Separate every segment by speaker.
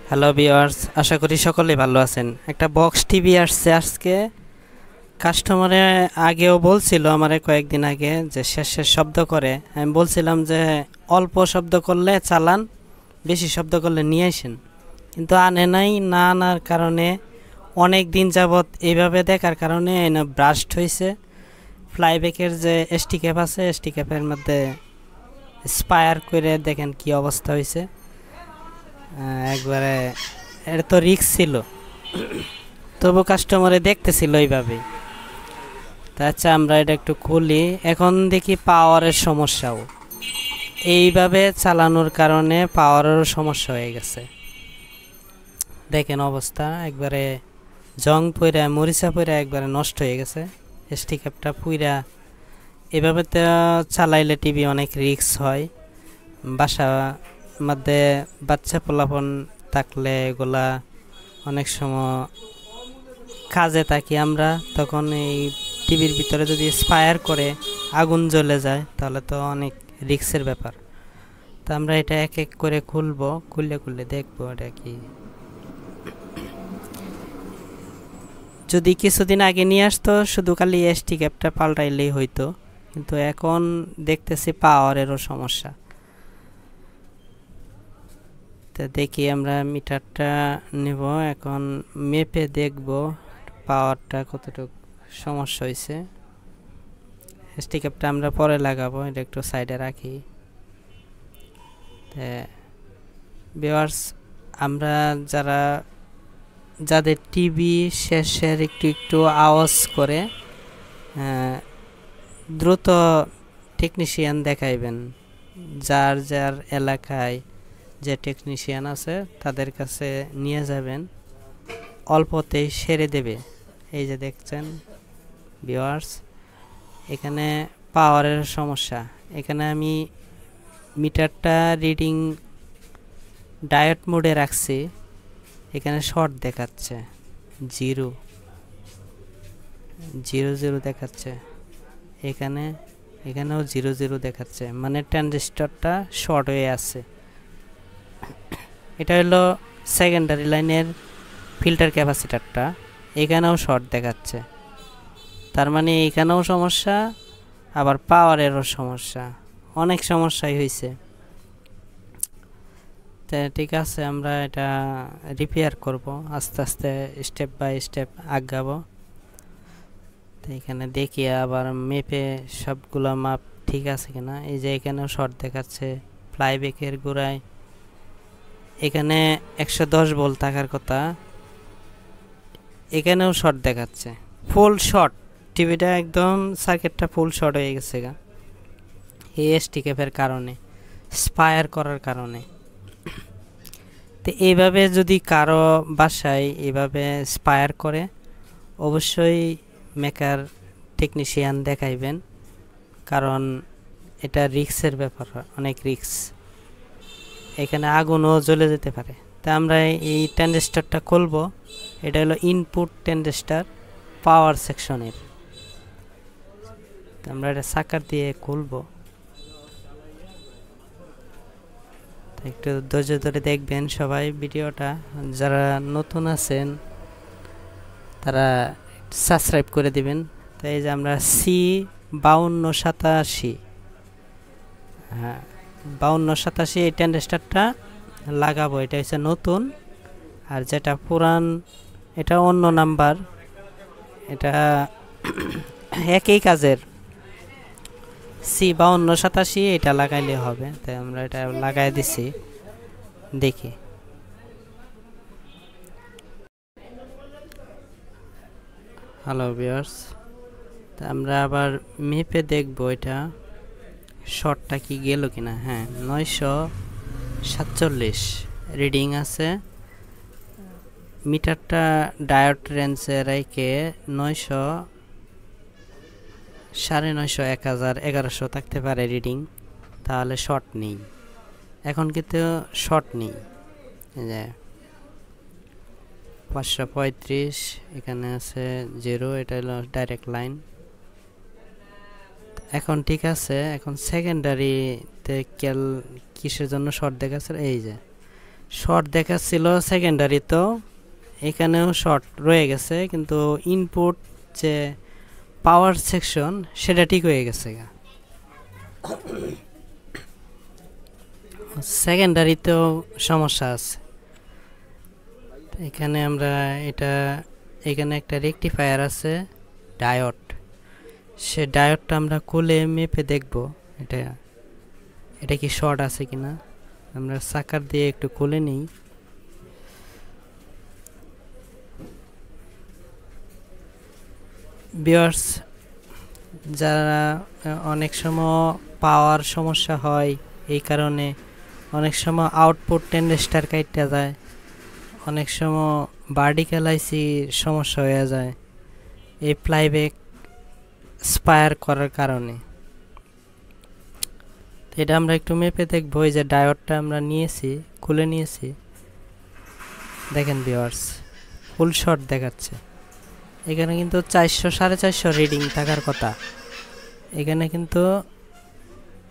Speaker 1: Hello viewers, আশা করি সকলে ভালো আছেন। একটা বক্স টিভি আসছে আজকে। কাস্টমারে আগেও বলছিল আমারে কয়েকদিন আগে যে শেষ শেষ শব্দ করে। আমি বলছিলাম যে অল্প শব্দ করলে চালান, বেশি শব্দ করলে নিয়ে আসেন, কিন্তু আনে নাই। না আনার কারণে অনেক দিন যাবৎ এইভাবে দেখার কারণে এনে ব্রাস্ট হয়েছে। ফ্লাইব্যাকের যে এসটি ক্যাপ আছে, এসটি ক্যাপের মধ্যে স্পায়ার করে দেখেন কি অবস্থা হয়েছে। একবারে এটা তো রিস্ক ছিল, তবু কাস্টমারে দেখতেছিল এইভাবেই। তা আচ্ছা, আমরা এটা একটু খুলি। এখন দেখি পাওয়ারের সমস্যাও, এইভাবে চালানোর কারণে পাওয়ারেরও সমস্যা হয়ে গেছে। দেখেন অবস্থা, একবারে জং পইরা মরিচা পইরা একবারে নষ্ট হয়ে গেছে। এসটি ক্যাপটা পুইরা এভাবে তো চালাইলে টিভি অনেক রিস্ক হয়। বাসা মধ্যে বাচ্চা পোলাপন থাকলে এগুলা অনেক সময় কাজে থাকি আমরা, তখন এই টিভির ভিতরে যদি ফায়ার করে আগুন জ্বলে যায় তাহলে তো অনেক রিস্কের ব্যাপার। তো আমরা এটা এক এক করে খুলবো, খুললে খুললে দেখবো এটা কি। যদি কিছুদিন আগে নিয়ে আসতো শুধু খালি এসটি ক্যাপটা পাল্টাইলেই হইতো, কিন্তু এখন দেখতেছি পাওয়ারেরও সমস্যা। তো দেখি আমরা মিটারটা নেব, এখন মেপে দেখব পাওয়ারটা কতটুকু সমস্যা হয়েছে। এসটি ক্যাপটা আমরা পরে লাগাবো, এটা একটু সাইডে রাখি। ভিউয়ার্স, আমরা যাদের টিভি শেষের একটু একটু আওয়াজ করে, দ্রুত টেকনিশিয়ান দেখাইবেন। যার যার এলাকায় যে টেকনিশিয়ান আছে তাদের কাছে নিয়ে যাবেন, অল্পতেই সেরে দেবে। এই যে দেখছেন ভিউয়ার্স, এখানে পাওয়ারের সমস্যা। এখানে আমি মিটারটা রিডিং ডায়োড মোডে রাখছি, এখানে শর্ট দেখাচ্ছে, জিরো জিরো জিরো দেখাচ্ছে। এখানেও জিরো জিরো দেখাচ্ছে, মানে ট্রানজিস্টরটা শর্ট হয়ে আছে। এটা হলো সেকেন্ডারি লাইনের ফিল্টার ক্যাপাসিটারটা, এখানেও শর্ট দেখাচ্ছে। তার মানে এখানেও সমস্যা, আবার পাওয়ারেরও সমস্যা, অনেক সমস্যাই হয়েছে। তো ঠিক আছে, আমরা এটা রিপেয়ার করব, আস্তে আস্তে স্টেপ বাই স্টেপ আগাবো। তো এখানে দেখি আবার মেপে সবগুলো মাপ ঠিক আছে কিনা। এই যে এখানেও শর্ট দেখাচ্ছে, ফ্লাইব্যাকের গোড়ায় এখানে 110 ভোল্ট থাকার কথা, এখানেও শর্ট দেখাচ্ছে, ফুল শর্ট। টিভিটা একদম সার্কিটটা ফুল শর্ট হয়ে গেছে গা, এই এসটি ক্যাপের কারণে, স্পায়ার করার কারণে। তো এইভাবে যদি কারো বাসায় এইভাবে স্পায়ার করে, অবশ্যই মেকার টেকনিশিয়ান দেখাইবেন, কারণ এটা রিস্কের ব্যাপার, অনেক রিস্ক। এখানে আগুনও জ্বলে যেতে পারে। তা আমরা এই ট্রানজিস্টরটা খুলব। এটা হলো ইনপুট ট্রানজিস্টর পাওয়ার সেকশনের। আমরা এটা সাকার দিয়ে খুলব, একটু ধৈর্য ধরে দেখবেন সবাই ভিডিওটা। যারা নতুন আছেন তারা সাবস্ক্রাইব করে দিবেন। তাই যে আমরা C5287, হ্যাঁ 5287 এই ট্রানজিস্টরটা লাগাবো। এটা হচ্ছে নতুন, আর যেটা পুরান এটা অন্য নাম্বার, এটা একই কাজের। C5287 এটা লাগাইলে হবে। তাই আমরা এটা লাগাই দিছি, দেখি। হ্যালো ভিউয়ার্স, তা আমরা আবার মেপে দেখব এটা শর্টটা কি গেল কিনা। হ্যাঁ 947 রিডিং আছে। মিটারটা ডায়োড রেঞ্জে রেখে 900, 950, 1000, 1100 থাকতে পারে রিডিং, তাহলে শর্ট নেই। এখন কিন্তু শর্ট নেই। যে 535 এখানে আছে জিরো, এটা হলো ডাইরেক্ট লাইন। এখন ঠিক আছে। এখন সেকেন্ডারিতে কিসের জন্য শর্ট দেখাচ্ছে, এই যে শর্ট দেখাচ্ছিল সেকেন্ডারি, তো এখানেও শর্ট রয়ে গেছে, কিন্তু ইনপুট যে পাওয়ার সেকশন সেটা ঠিক হয়ে গেছে। সেকেন্ডারিতেও সমস্যা আছে। এখানে আমরা এখানে একটা রেকটিফায়ার আছে, ডায়োড। সে ডায়োডটা আমরা খুলে মেপে দেখব এটা কি শর্ট আছে কিনা। আমরা সাকার দিয়ে একটু খুলে নিই। ভিউয়ার্স, যারা অনেক সময় পাওয়ার সমস্যা হয়, এই কারণে অনেক সময় আউটপুট টেন্ডেস্টার কাটতে যায়, অনেক সময় ভার্টিক্যাল আইসি সমস্যা হয়ে যায় এই প্লাইব্যাক স্পায়ার করার কারণে। এটা আমরা একটু মেপে দেখবো। এই যে ডায়োডটা আমরা খুলে নিয়েছি, দেখেন ভিউয়ার্স, ফুল শর্ট দেখাচ্ছে। এখানে কিন্তু 400 450 রিডিং থাকার কথা, এখানে কিন্তু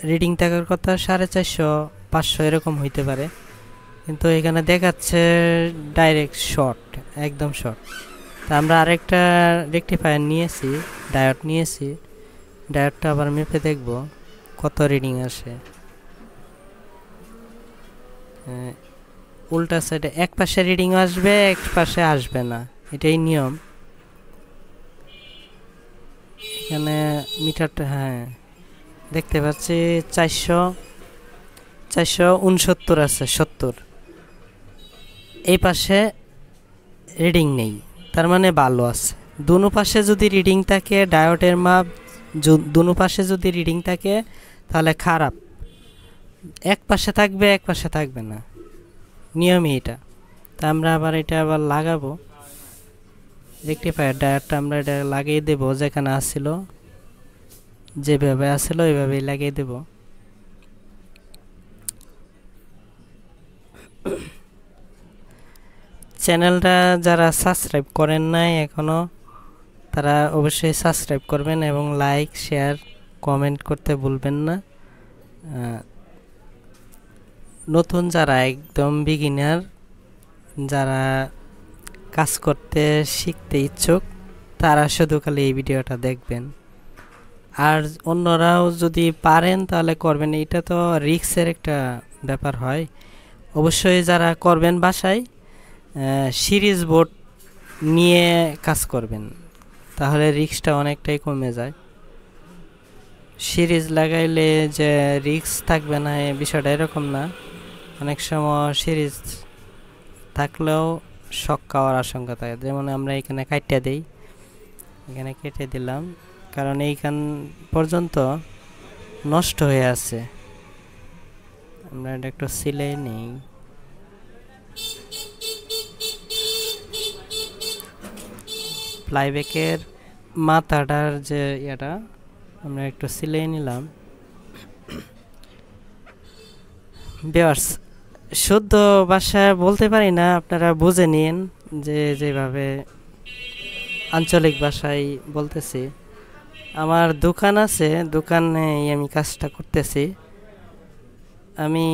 Speaker 1: রিডিং থাকার কথা 450 500 এরকম হইতে পারে, কিন্তু এখানে দেখাচ্ছে ডাইরেক্ট শর্ট, একদম শর্ট। তা আমরা আরেকটা রেকটিফায়ার ডায়োড নিয়েছি, ডায়োডটা আবার মেপে দেখব কত রিডিং আসে। উল্টা সাইডে এক পাশে রিডিং আসবে, এক পাশে আসবে না, এটাই নিয়ম। এখানে মিটারটা, হ্যাঁ দেখতে পাচ্ছি 469 আছে, 70। এই পাশে রিডিং নেই, তার মানে ভালো আছে। দুনো পাশে যদি রিডিং থাকে, ডায়োডের মাপ দুনো পাশে যদি রিডিং থাকে তাহলে খারাপ। এক পাশে থাকবে, এক পাশে থাকবে না, নিয়মই এটা। তা আমরা এটা আবার লাগাবো রেকটিফায়ার ডায়োডটা, আমরা এটা লাগিয়ে দেব যেখানে আসছিল, যেভাবে আসছিল ওইভাবেই লাগিয়ে দেব। চ্যানেলটা যারা সাবস্ক্রাইব করেন নাই এখনো, তারা অবশ্যই সাবস্ক্রাইব করবেন এবং লাইক শেয়ার কমেন্ট করতে ভুলবেন না। নতুন যারা একদম বিগিনার, যারা কাজ করতে শিখতে ইচ্ছুক, তারা শুধু খালি এই ভিডিওটা দেখবেন। আর অন্যরাও যদি পারেন তাহলে করবেন, এটা তো রিস্কের একটা ব্যাপার হয়। অবশ্যই যারা করবেন বাসায় সিরিজ বোর্ড নিয়ে কাজ করবেন, তাহলে রিস্কটা অনেকটাই কমে যায়। সিরিজ লাগাইলে যে রিস্ক থাকবে না, এই বিষয়টা এরকম না। অনেক সময় সিরিজ থাকলেও শক খাওয়ার আশঙ্কা থাকে। যেমন আমরা এখানে কেটে দিই, এখানে কেটে দিলাম, কারণ এইখান পর্যন্ত নষ্ট হয়ে আছে। আমরা এটা একটু সিলে নিই। প্লাইব্যাকের মাথাটার যে এটা আমরা একটু সিলে নিলাম। ভিউয়ার্স, শুদ্ধ ভাষায় বলতে পারি না, আপনারা বুঝে নিন যেভাবে আঞ্চলিক ভাষায় বলতেছি। আমার দোকান আছে, দোকানে আমি কাজটা করতেছি। আমি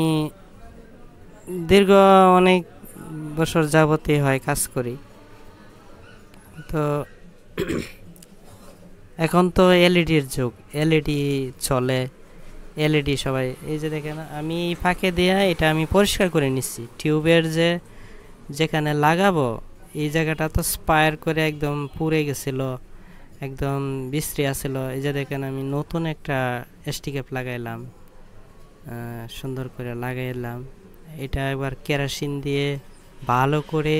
Speaker 1: দীর্ঘ অনেক বছর যাবতই হয় কাজ করি। তো এখন তো এলইডির যুগ, এলইডি চলে, এলইডি সবাই। এই যে দেখেন, আমি ফাঁকে দিয়ে এটা আমি পরিষ্কার করে নিচ্ছি। টিউবের যেখানে লাগাবো এই জায়গাটা তো স্পায়ার করে একদম পুড়ে গেছিল, একদম বিশ্রী আছিল। এই যে দেখেন, আমি নতুন একটা এসটি ক্যাপ লাগাইলাম, সুন্দর করে লাগাইলাম। এটা একবার কেরোসিন দিয়ে ভালো করে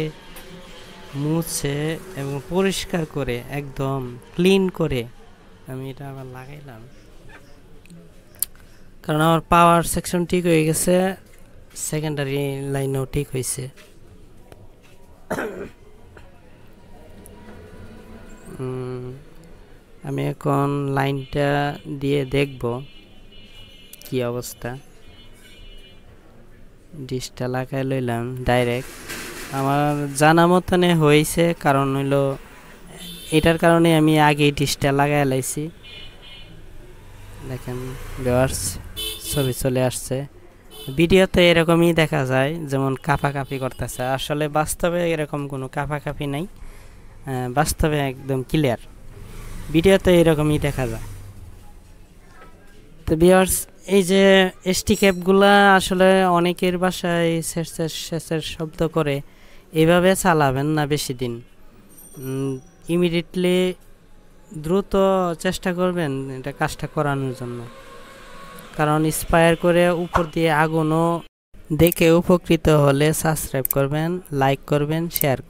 Speaker 1: মুছে এবং পরিষ্কার করে একদম ক্লিন করে আমি এটা আবার লাগাইলাম, কারণ আমার পাওয়ার সেকশন ঠিক হয়ে গেছে, সেকেন্ডারি লাইনও ঠিক হয়েছে। আমি এখন লাইনটা দিয়ে দেখব কি অবস্থা। ডিশটা লাগাই লইলাম ডাইরেক্ট, আমার জানা মতনে হয়েছে, কারণ হইলো এটার কারণে আমি আগে ডিশটা লাগাই লাইছি। দেখেন ভিউয়ার্স, ছবি চলে আসছে। ভিডিওতে এরকমই দেখা যায়, যেমন কাঁপাকাঁপি করতেছে, আসলে বাস্তবে এরকম কোনো কাঁপাকাঁপি নাই। বাস্তবে একদম ক্লিয়ার, ভিডিওতে এরকমই দেখা যায়। তো ভিউয়ার্স, এই যে এসটি ক্যাবগুলা আসলে অনেকের বাসায় শেষের শব্দ করে, এভাবে চালাবেন না বেশি দিন। ইমিডিয়েটলি দ্রুত চেষ্টা করবেন এটা কাজটা করানোর জন্য, কারণ স্পায়ার করে উপর দিয়ে আগুনও। দেখে উপকৃত হলে সাবস্ক্রাইব করবেন, লাইক করবেন, শেয়ার করবেন।